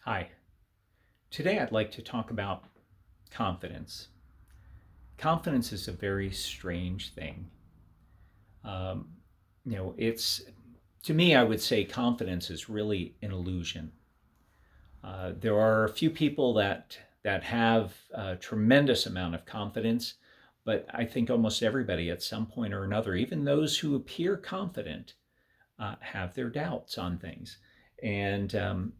Hi. Today I'd like to talk about confidence. Confidence is a very strange thing. Um, it's to me, I would say confidence is really an illusion. There are a few people that have a tremendous amount of confidence, but I think almost everybody at some point or another, even those who appear confident, have their doubts on things. And, a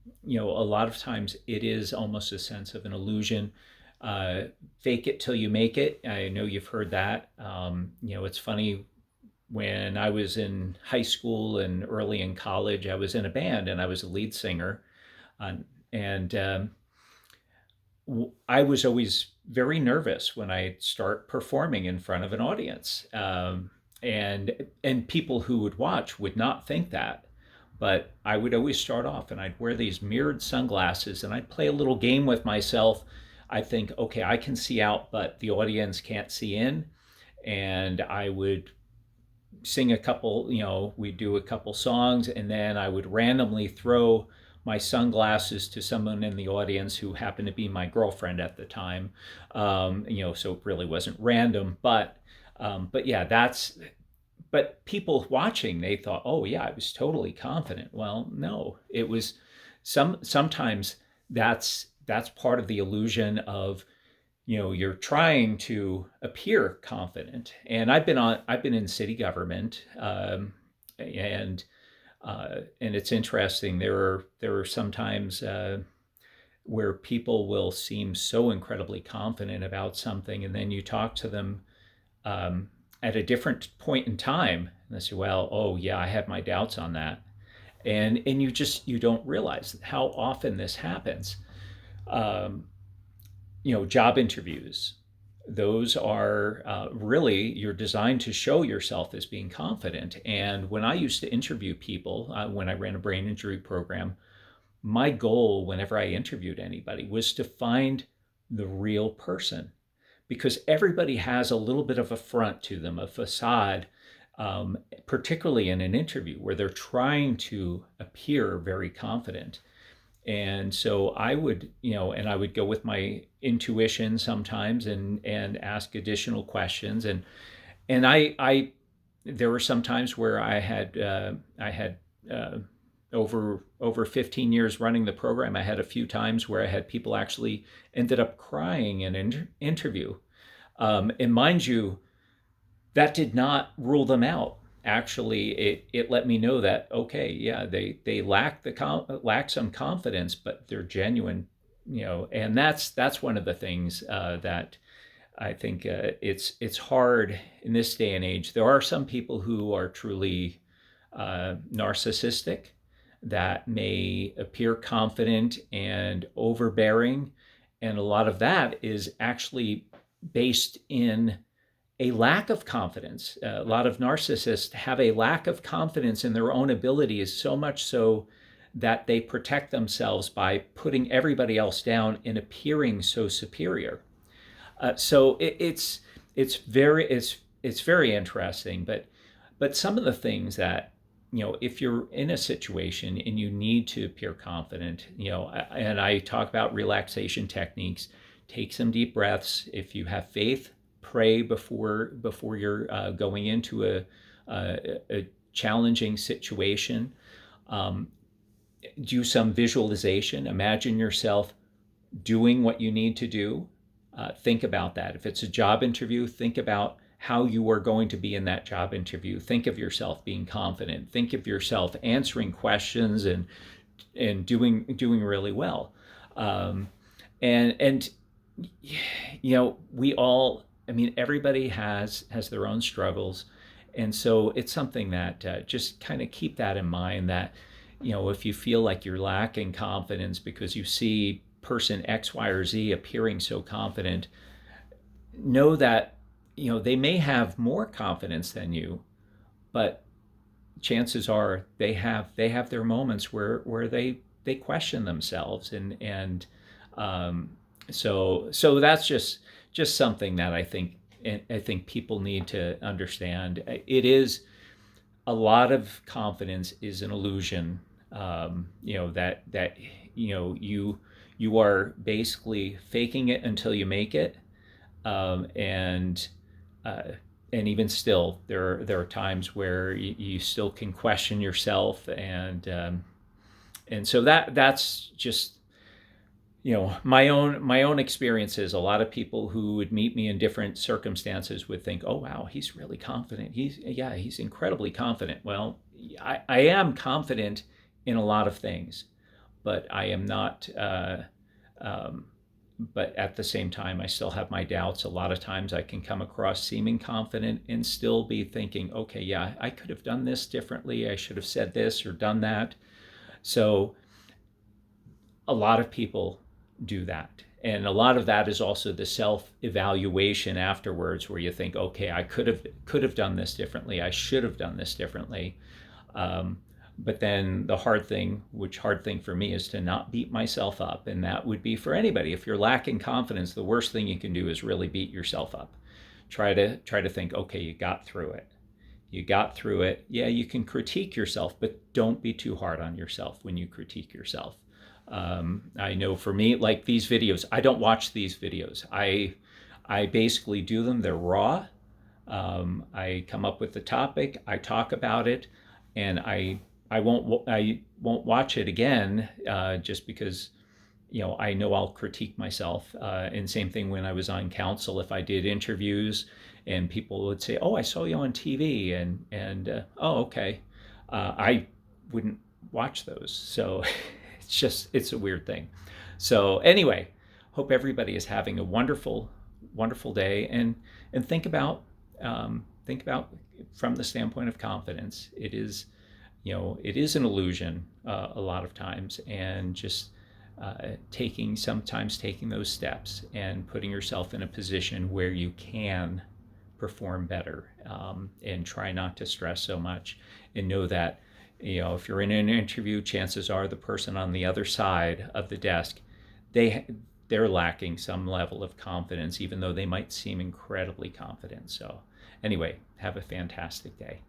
lot of times it is almost a sense of an illusion. Uh, Fake it till you make it. I know you've heard that. It's funny when I was in high school and early in college, I was in a band and I was a lead singer. Uh, and I was always very nervous when I start performing in front of an audience. And people who would watch would not think that. But I would always start off and I'd wear these mirrored sunglasses and I'd play a little game with myself. I think, okay, I can see out, but the audience can't see in. And I would sing a couple, we'd do a couple songs, and then I would randomly throw my sunglasses to someone in the audience who happened to be my girlfriend at the time. So it really wasn't random, but yeah, but people watching, they thought, oh yeah, I was totally confident. Well, no, it was sometimes that's part of the illusion of you're trying to appear confident. And I've been in city government, and it's interesting. There are sometimes where people will seem so incredibly confident about something, and then you talk to them um, at a different point in time, and they say, "Well, oh yeah, I have my doubts on that," and you don't realize how often this happens. Um, Job interviews, those are really, you're designed to show yourself as being confident. And when I used to interview people, when I ran a brain injury program, my goal whenever I interviewed anybody was to find the real person, because everybody has a little bit of a front to them, a facade, particularly in an interview where they're trying to appear very confident. And so I would, and I would go with my intuition sometimes and ask additional questions. And there were some times where I had uh, over 15 years running the program. I had a few times where I had people actually ended up crying in an interview. And mind you, that did not rule them out. Actually, it let me know that, okay, yeah, they lack some confidence, but they're genuine. And that's one of the things that I think it's hard in this day and age. There are some people who are truly narcissistic, that may appear confident and overbearing, and a lot of that is actually based in a lack of confidence. A lot of narcissists have a lack of confidence in their own abilities, so much so that they protect themselves by putting everybody else down and appearing so superior. So it's very interesting. But some of the things that, if you're in a situation and you need to appear confident, and I talk about relaxation techniques. Take some deep breaths. If you have faith, pray before you're going into a challenging situation. Um, do some visualization. Imagine yourself doing what you need to do. Think about that. If it's a job interview, think about how you are going to be in that job interview. Think of yourself being confident. Think of yourself answering questions and doing really well. Um, and we all, I mean, everybody has their own struggles. And so it's something that just kind of keep that in mind, that if you feel like you're lacking confidence because you see person X, Y, or Z appearing so confident, know that they may have more confidence than you, but chances are they have their moments where they question themselves. And so that's just something that I think people need to understand. It is, a lot of confidence is an illusion. That you are basically faking it until you make it. um, and uh, and even still, there are times where you still can question yourself, and so that's just, my own experiences. A lot of people who would meet me in different circumstances would think, oh wow, he's really confident, he's incredibly confident. Well, I am confident in a lot of things, but I am not um, but at the same time, I still have my doubts. A lot of times I can come across seeming confident and still be thinking, okay, yeah, I could have done this differently, I should have said this or done that. So a lot of people do that. And a lot of that is also the self-evaluation afterwards, where you think, okay, I could have done this differently, I should have done this differently. Um, but then the hard thing for me is to not beat myself up. And that would be for anybody. If you're lacking confidence, the worst thing you can do is really beat yourself up. Try to think, okay, you got through it. You got through it. Yeah, you can critique yourself, but don't be too hard on yourself when you critique yourself. I know for me, like these videos, I don't watch these videos. I basically do them. They're raw. I come up with the topic, I talk about it, and I won't watch it again, just because I know I'll critique myself. And same thing when I was on council. If I did interviews and people would say, "Oh, I saw you on TV," and oh, okay, I wouldn't watch those. So it's a weird thing. So anyway, hope everybody is having a wonderful, wonderful day, and think about from the standpoint of confidence. It is an illusion, a lot of times, and just sometimes taking those steps and putting yourself in a position where you can perform better, and try not to stress so much, and know that if you're in an interview, chances are the person on the other side of the desk, they're lacking some level of confidence, even though they might seem incredibly confident. So anyway, have a fantastic day.